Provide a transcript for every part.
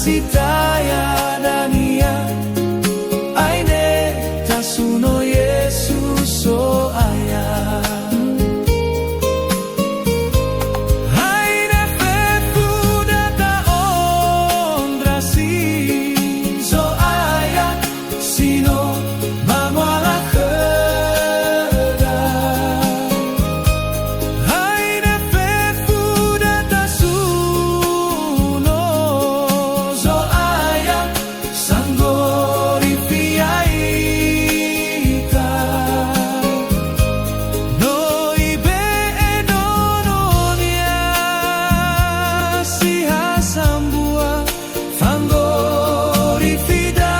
hasitaya dania aine tasuno Yesus so aya aine fefu data ondrasi so aya sino mamala kheda aine fefu data suno so aya sanggori fiaita no ibe edononia si hasambua fanggori fida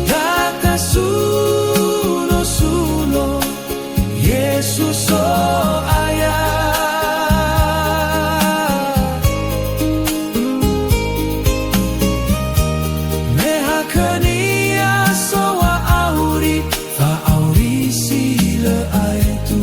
data suno suno Yesus so aya meha kenia soa auri fa auri sila aitu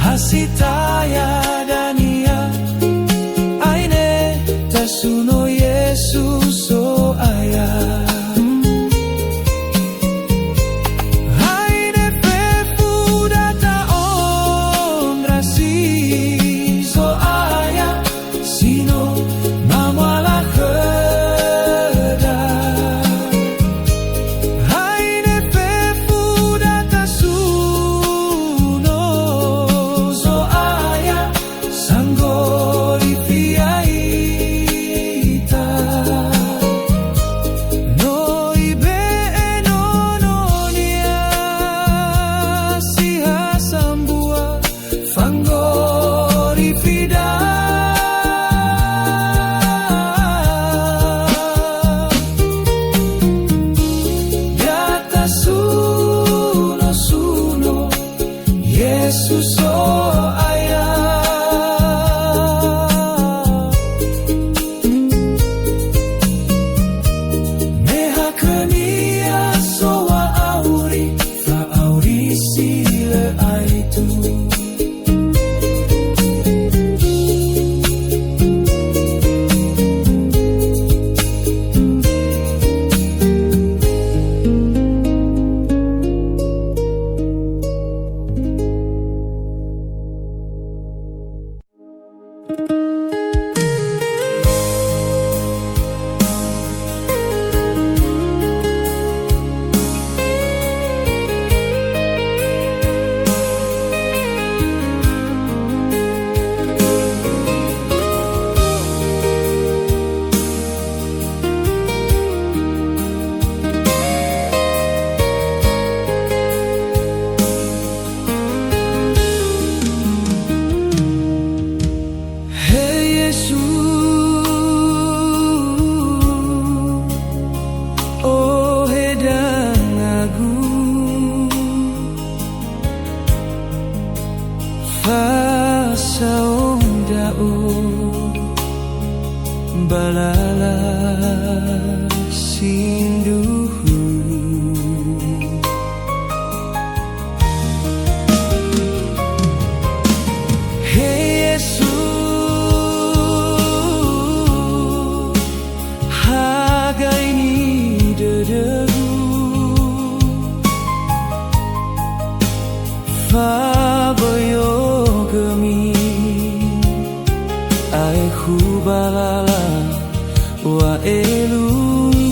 hasitaya dania aine tasuno Yesus so aya aine fefu data ondrasi so aya sino mamala kheda aine fefu data suno so aya sanggori fiaita no ibe enononia si hasambua fanggori fida data suno suno Yesus so aya meha kenia soa auri fa auri sila aitu balala sinduhu Hey Yesus haga ini dedehu faboyo gemi aihu balala wa elunggu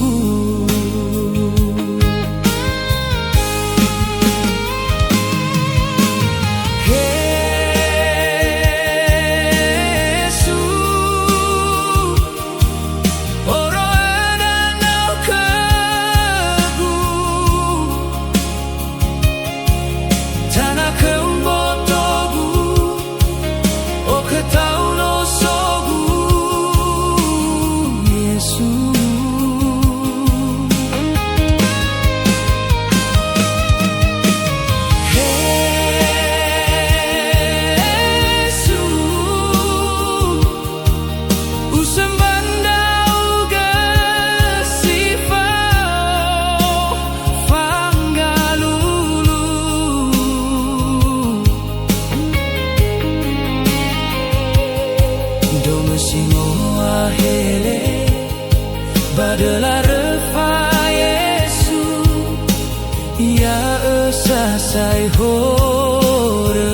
Ya esasai horegu.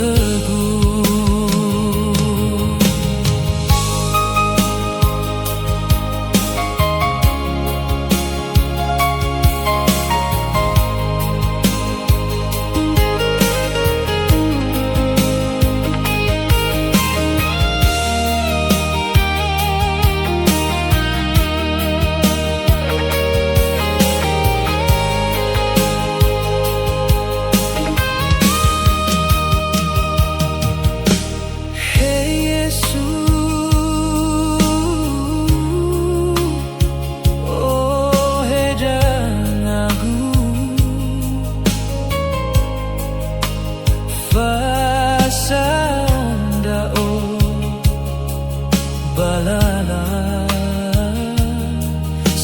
Balala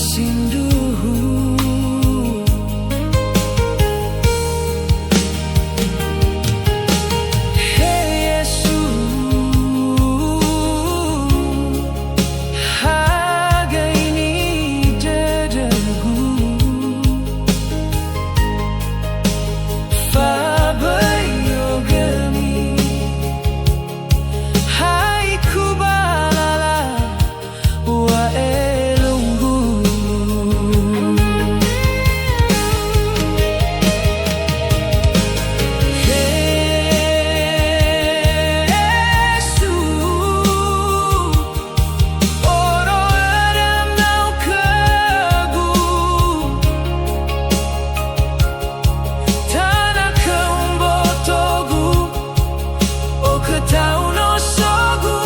sinduhu. Hey Yesus, harga ini dadaku. Fabayogami, hai kubalala wa elunggu. Yesus, oro adam nau kegu, tanah keumbotogu, o ketau no sogu.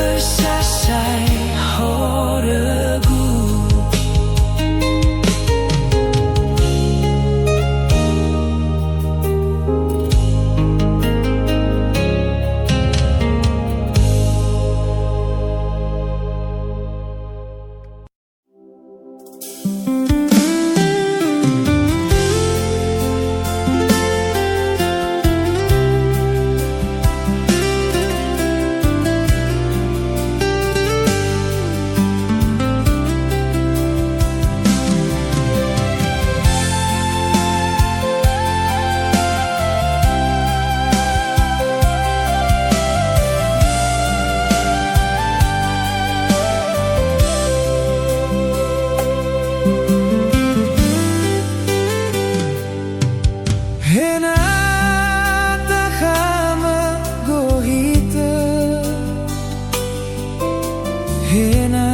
Esasai horegu. Hena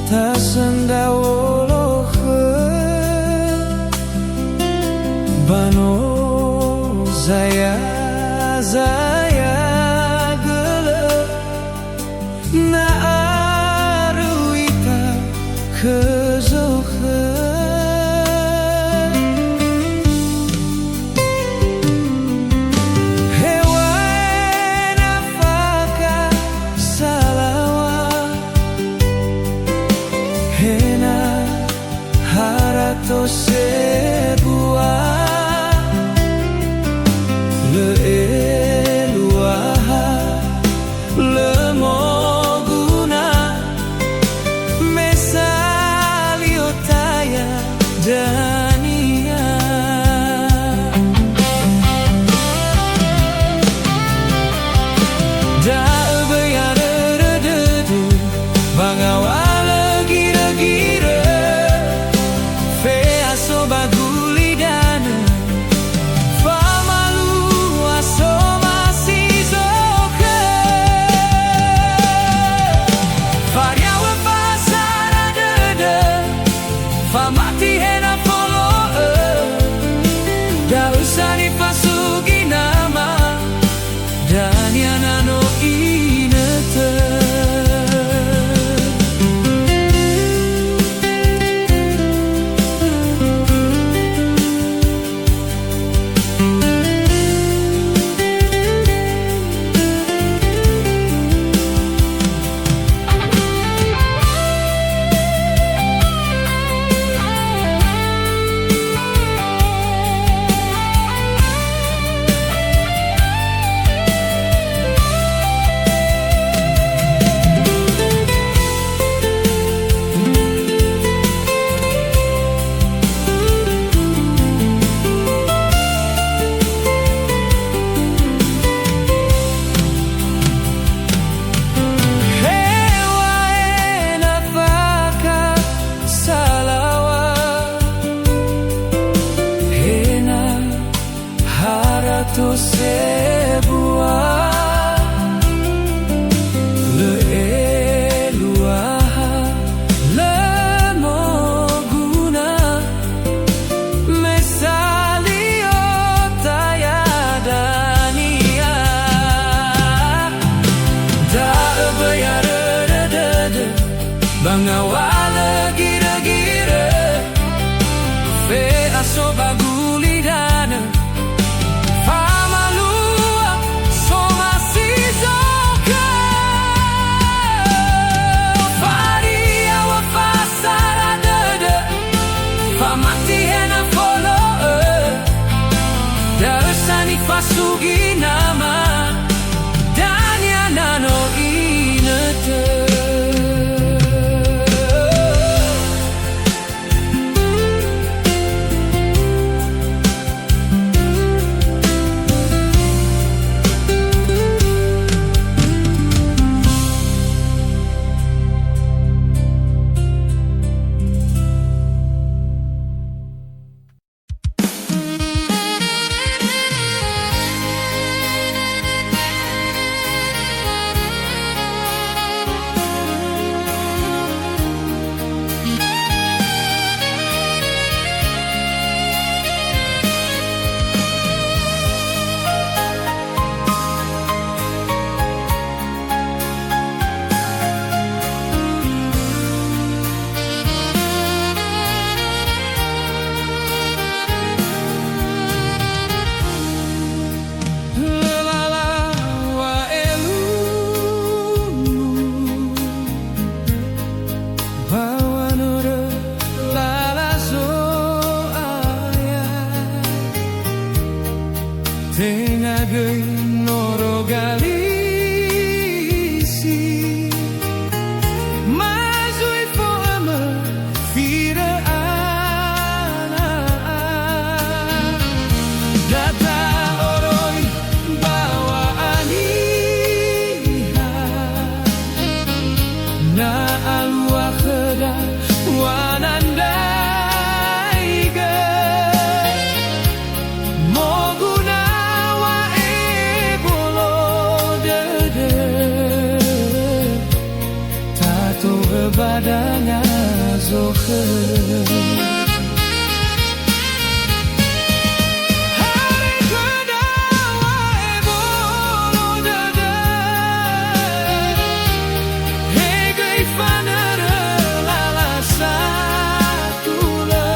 tasenda wolohe bano zaya gele na aruita kezohe. Sebuah le eluaha le mogun Bangawala gira-gira Fe aso bagulidana Famalua Soma sizoka Faria wa fasara dada Famati hena follow Darasani fasugi nama Danya nano inete Tengagai noro galisi Mazui foama fira ana Data oroi bawa aniha Na alwa kheda wananda Badanga zoche Hari kedawa ebolo dada Hegai fanere lala satule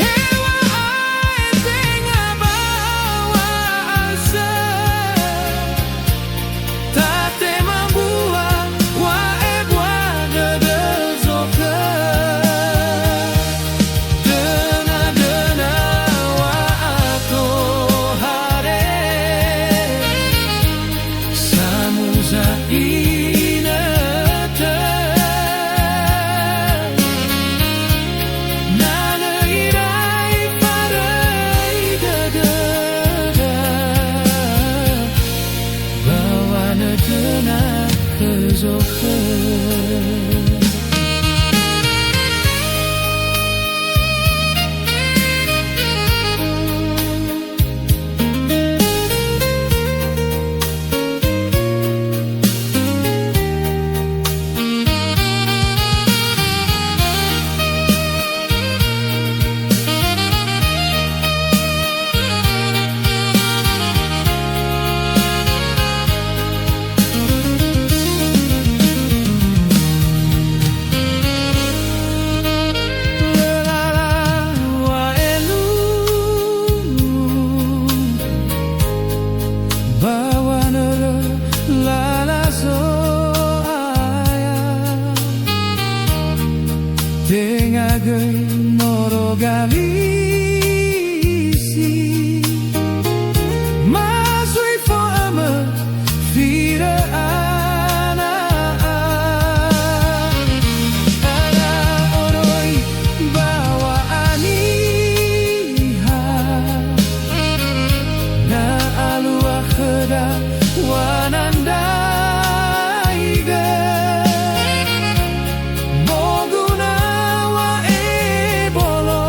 Hewa aetenga bawa asa Tate membuat Tengagai noro galisi Mazui foama fira ana Ana oroi bawa aniha Na alua kheda wananda Boguna wa ebolo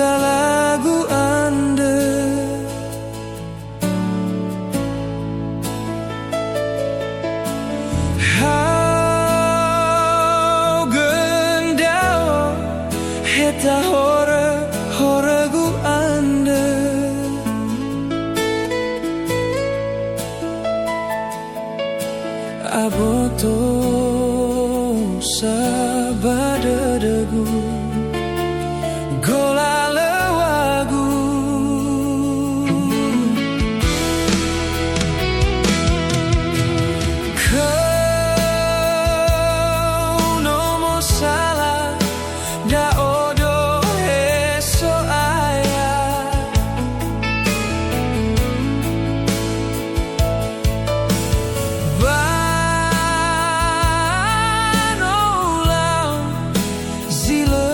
lagu Anda. Hau gendao heta horegu Anda. Aboto sabadadagu gola lewagu. Kau nomo salah da odo eso ayah. Banolau zile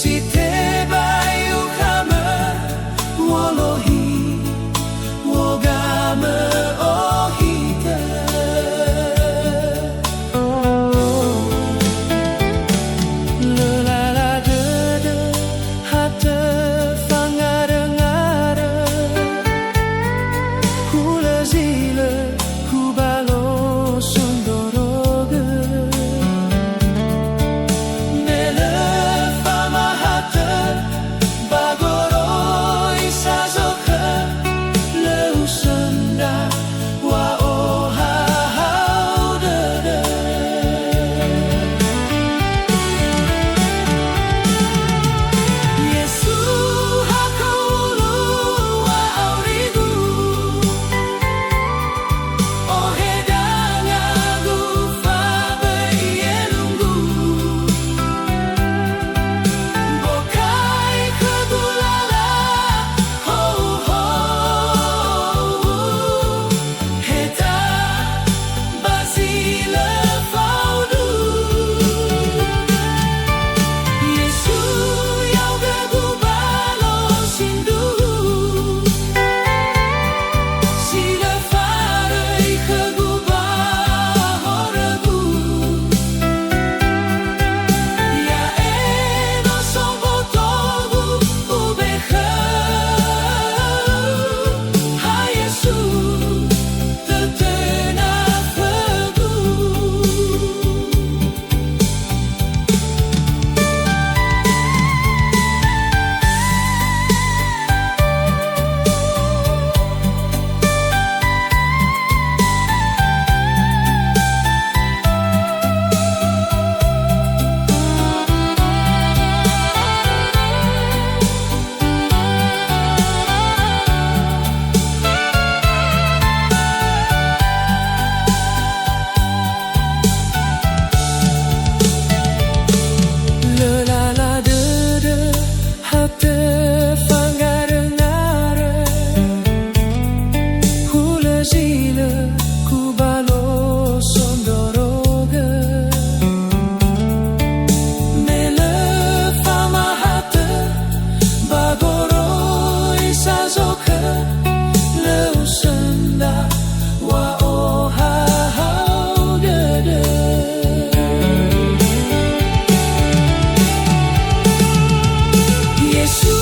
si te bayu kama wolohi wogama ohita lelala dede hata fangara-ngara hula zila kubalo sondoroga nele fama hata bagoro isazoka leusanda wa oha haudada Yesu hakaulu wa aurigu ohedangagu fabe ielungu bokai kegulala ho ho heta basile faudu Yesu yau gagu balo sindu sila farai kegu bahoragu ya eno sombotogu ubeha ha Yesu tetena fagu lelala dede hata fangara-ngara hula zila kubalo sondoroga mele fama hata bagoro isazoka leusanda wa oha haudada Yesu